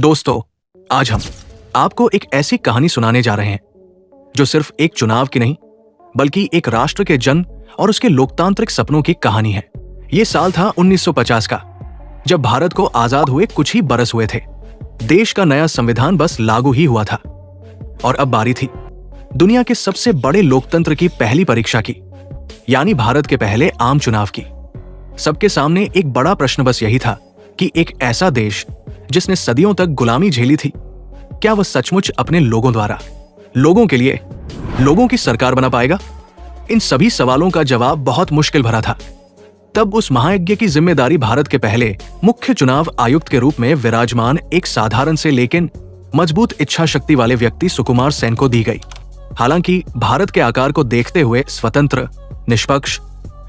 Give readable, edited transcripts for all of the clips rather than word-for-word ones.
दोस्तों, आज हम आपको एक ऐसी कहानी सुनाने जा रहे हैं जो सिर्फ एक चुनाव की नहीं बल्कि एक राष्ट्र के जन्म और उसके लोकतांत्रिक सपनों की कहानी है। ये साल था 1950 का, जब भारत को आजाद हुए कुछ ही बरस हुए थे। देश का नया संविधान बस लागू ही हुआ था और अब बारी थी दुनिया के सबसे बड़े लोकतंत्र की पहली परीक्षा की, यानी भारत के पहले आम चुनाव की। सबके सामने एक बड़ा प्रश्न बस यही था कि एक ऐसा देश जिसने सदियों तक गुलामी झेली थी, क्या वह सचमुच अपने लोगों द्वारा, लोगों के लिए, लोगों की सरकार बना पाएगा? इन सभी सवालों का जवाब बहुत मुश्किल भरा था। तब उस महायज्ञ की जिम्मेदारी भारत के पहले मुख्य चुनाव आयुक्त के रूप में विराजमान एक साधारण से लेकिन मजबूत इच्छा शक्ति वाले व्यक्ति सुकुमार सेन को दी गई। हालांकि भारत के आकार को देखते हुए स्वतंत्र, निष्पक्ष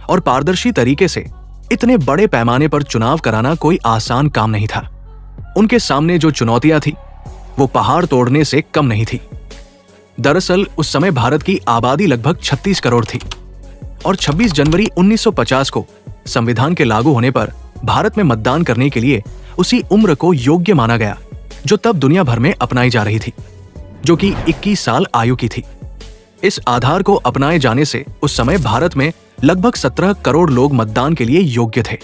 और पारदर्शी तरीके से इतने बड़े पैमाने पर चुनाव कराना कोई आसान काम नहीं था। उनके सामने जो चुनौतियां थी वो पहाड़ तोड़ने से कम नहीं थी। दरअसल उस समय भारत की आबादी लगभग 36 करोड़ थी और 26 जनवरी 1950 को संविधान के लागू होने पर भारत में मतदान करने के लिए उसी उम्र को योग्य माना गया जो तब दुनिया भर में अपनाई जा रही थी, जो कि 21 साल आयु की थी। इस आधार को अपनाए जाने से उस समय भारत में लगभग 17 करोड़ लोग मतदान के लिए योग्य थे।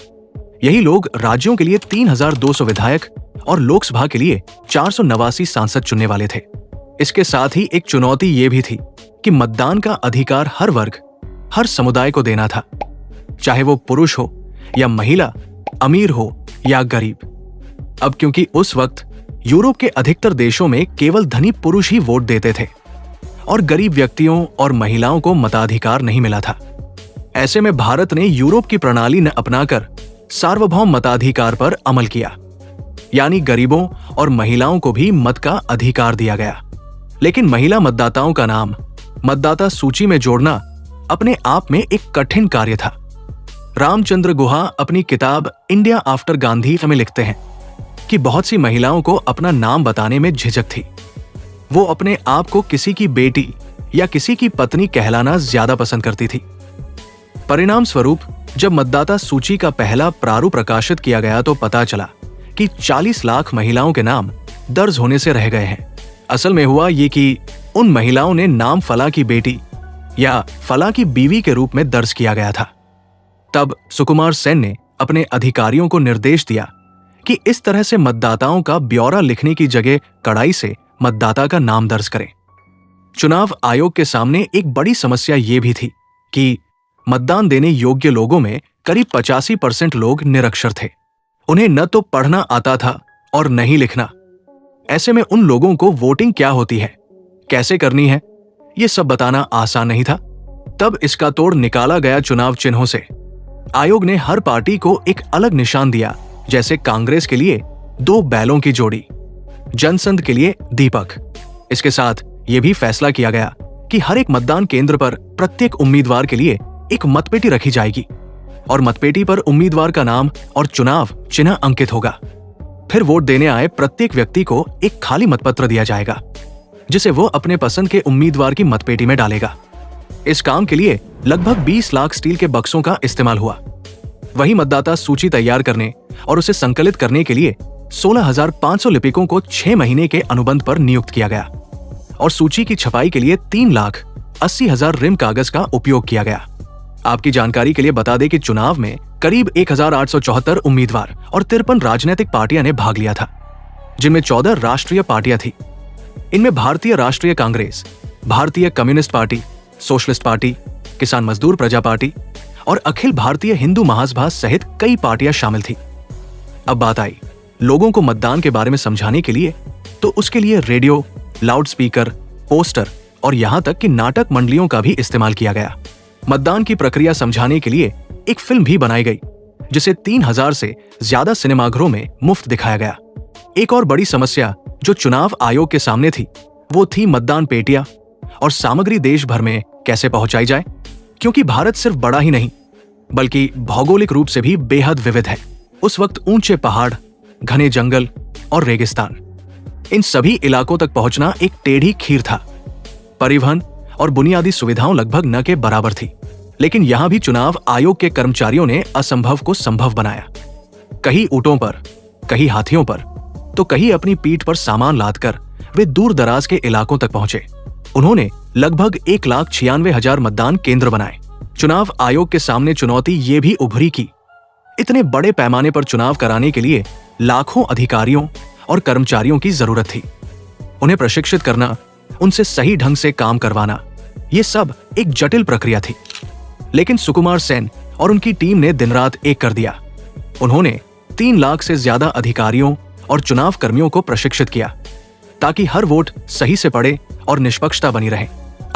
यही लोग राज्यों के लिए 3200 विधायक और लोकसभा के लिए 489 सांसद चुनने वाले थे। इसके साथ ही एक चुनौती ये भी थी कि मतदान का अधिकार हर वर्ग, हर समुदाय को देना था, चाहे वो पुरुष हो या महिला, अमीर हो या गरीब। अब क्योंकि उस वक्त यूरोप के अधिकतर देशों में केवल धनी पुरुष ही वोट देते थे और गरीब व्यक्तियों और महिलाओं को मताधिकार नहीं मिला था, ऐसे में भारत ने यूरोप की प्रणाली न अपनाकर सार्वभौम मताधिकार पर अमल किया, यानी गरीबों और महिलाओं को भी मत का अधिकार दिया गया। लेकिन महिला मतदाताओं का नाम मतदाता सूची में जोड़ना अपने आप में एक कठिन कार्य था। रामचंद्र गुहा अपनी किताब इंडिया आफ्टर गांधी में लिखते हैं कि बहुत सी महिलाओं को अपना नाम बताने में झिझक थी। वो अपने आप को किसी की बेटी या किसी की पत्नी कहलाना ज्यादा पसंद करती थी। परिणाम स्वरूप जब मतदाता सूची का पहला प्रारूप प्रकाशित किया गया तो पता चला कि 40 लाख महिलाओं के नाम दर्ज होने से रह गए हैं। असल में हुआ ये कि उन महिलाओं ने नाम फला की बेटी या फला की बीवी के रूप में दर्ज किया गया था। तब सुकुमार सेन ने अपने अधिकारियों को निर्देश दिया कि इस तरह से मतदाताओं का ब्यौरा लिखने की जगह कड़ाई से मतदाता का नाम दर्ज करें। चुनाव आयोग के सामने एक बड़ी समस्या ये भी थी कि मतदान देने योग्य लोगों में करीब 85% लोग निरक्षर थे। उन्हें न तो पढ़ना आता था और न ही लिखना। ऐसे में उन लोगों को वोटिंग क्या होती है, कैसे करनी है, ये सब बताना आसान नहीं था। तब इसका तोड़ निकाला गया चुनाव चिन्हों से। आयोग ने हर पार्टी को एक अलग निशान दिया, जैसे कांग्रेस के लिए 2 बैलों की जोड़ी, जनसंघ के लिए दीपक। इसके साथ यह भी फैसला किया गया कि हर एक मतदान केंद्र पर प्रत्येक उम्मीदवार के लिए एक मतपेटी रखी जाएगी और मतपेटी पर उम्मीदवार का नाम और चुनाव चिन्ह अंकित होगा। फिर वोट देने आए प्रत्येक व्यक्ति को एक खाली मतपत्र दिया जाएगा जिसे वो अपने पसंद के उम्मीदवार की मतपेटी में डालेगा। इस काम के लिए लगभग 20 लाख स्टील के बक्सों का इस्तेमाल हुआ। वही मतदाता सूची तैयार करने और उसे संकलित करने के लिए 16,500 लिपिकों को 6 महीने के अनुबंध पर नियुक्त किया गया और सूची की छपाई के लिए 3,80,000 रिम कागज का उपयोग किया गया। आपकी जानकारी के लिए बता दें कि चुनाव में करीब 1,874 उम्मीदवार और 53 राजनीतिक पार्टियां ने भाग लिया था, जिनमें 14 राष्ट्रीय पार्टियां थी। इनमें भारतीय राष्ट्रीय कांग्रेस, भारतीय कम्युनिस्ट पार्टी, सोशलिस्ट पार्टी, किसान मजदूर प्रजा पार्टी और अखिल भारतीय हिंदू महासभा सहित कई पार्टियां शामिल थी। अब बात आई लोगों को मतदान के बारे में समझाने के लिए, तो उसके लिए रेडियो, लाउडस्पीकर, पोस्टर और यहां तक कि नाटक मंडलियों का भी इस्तेमाल किया गया। मतदान की प्रक्रिया समझाने के लिए एक फिल्म भी बनाई गई जिसे 3000 से ज्यादा सिनेमाघरों में मुफ्त दिखाया गया। एक और बड़ी समस्या जो चुनाव आयोग के सामने थी वो थी मतदान पेटियां और सामग्री देश भर में कैसे पहुंचाई जाए, क्योंकि भारत सिर्फ बड़ा ही नहीं बल्कि भौगोलिक रूप से भी बेहद विविध है। उस वक्त ऊंचे पहाड़, घने जंगल और रेगिस्तान, इन सभी इलाकों तक पहुंचना एक टेढ़ी खीर था। परिवहन और बुनियादी सुविधाओं लगभग न के बराबर थी, लेकिन यहां भी चुनाव आयोग के कर्मचारियों ने असंभव को संभव बनाया। कहीं ऊंटों पर, कहीं हाथियों पर, तो कहीं अपनी पीठ पर सामान लादकर वे दूर दराज के इलाकों तक पहुंचे। उन्होंने लगभग 1,96,000 मतदान केंद्र बनाए। चुनाव आयोग के सामने चुनौती ये भी उभरी कि इतने बड़े पैमाने पर चुनाव कराने के लिए लाखों अधिकारियों और कर्मचारियों की जरूरत थी। उन्हें प्रशिक्षित करना, उनसे सही ढंग से काम करवाना, ये सब एक जटिल प्रक्रिया थी। लेकिन सुकुमार सेन और उनकी टीम ने दिन रात एक कर दिया। उन्होंने 3 लाख से ज्यादा अधिकारियों और चुनाव कर्मियों को प्रशिक्षित किया ताकि हर वोट सही से पड़े और निष्पक्षता बनी रहे।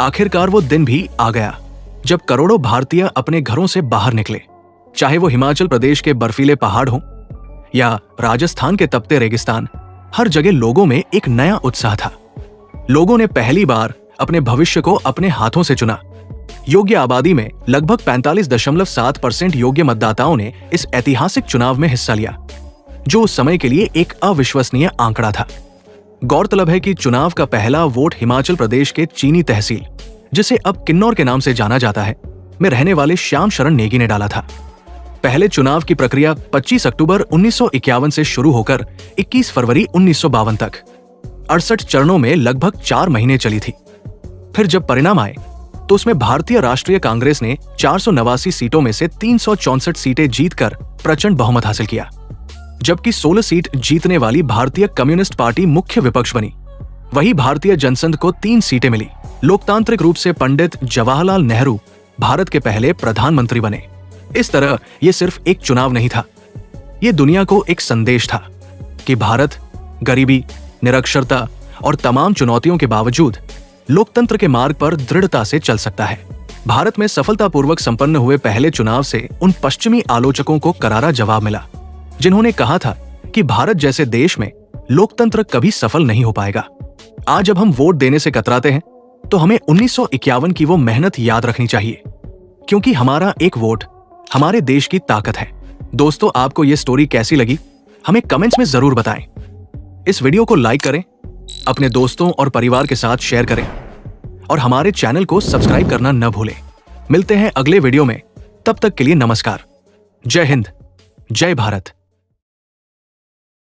आखिरकार वो दिन भी आ गया जब करोड़ों भारतीय अपने घरों से बाहर निकले, चाहे वो हिमाचल प्रदेश के बर्फीले पहाड़ हों या राजस्थान के तपते रेगिस्तान। हर जगह लोगों में एक नया उत्साह था। लोगों ने पहली बार अपने भविष्य को अपने हाथों से चुना। योग्य आबादी में लगभग 45.7% योग्य मतदाताओं ने इस ऐतिहासिक चुनाव में हिस्सा लिया, जो उस समय के लिए एक अविश्वसनीय आंकड़ा था। गौरतलब है कि चुनाव का पहला वोट हिमाचल प्रदेश के चीनी तहसील, जिसे अब किन्नौर के नाम से जाना जाता है, में रहने वाले श्याम शरण नेगी ने डाला था। पहले चुनाव की प्रक्रिया 25 अक्टूबर 1951 से शुरू होकर 21 फरवरी 1952 तक 68 चरणों में लगभग 4 महीने चली थी। फिर जब परिणाम आए तो उसमें भारतीय राष्ट्रीय कांग्रेस ने 489 सीटों में से 364 सीटें जीतकर प्रचंड बहुमत हासिल किया, जबकि 16 सीट जीतने वाली भारतीय कम्युनिस्ट पार्टी मुख्य विपक्ष बनी। वही भारतीय जनसंघ को 3 सीटें मिली। लोकतांत्रिक रूप से पंडित जवाहरलाल नेहरू भारत के पहले प्रधानमंत्री बने। इस तरह ये सिर्फ एक चुनाव नहीं था, ये दुनिया को एक संदेश था कि भारत गरीबी, निरक्षरता और तमाम चुनौतियों के बावजूद लोकतंत्र के मार्ग पर दृढ़ता से चल सकता है। भारत में सफलतापूर्वक संपन्न हुए पहले चुनाव से उन पश्चिमी आलोचकों को करारा जवाब मिला, जिन्होंने कहा था कि भारत जैसे देश में लोकतंत्र कभी सफल नहीं हो पाएगा। आज जब हम वोट देने से कतराते हैं तो हमें 1951 की वो मेहनत याद रखनी चाहिए, क्योंकि हमारा एक वोट हमारे देश की ताकत है। दोस्तों, आपको ये स्टोरी कैसी लगी हमें कमेंट्स में जरूर बताएं। इस वीडियो को लाइक करें, अपने दोस्तों और परिवार के साथ शेयर करें और हमारे चैनल को सब्सक्राइब करना न भूलें। मिलते हैं अगले वीडियो में, तब तक के लिए नमस्कार। जय हिंद, जय भारत।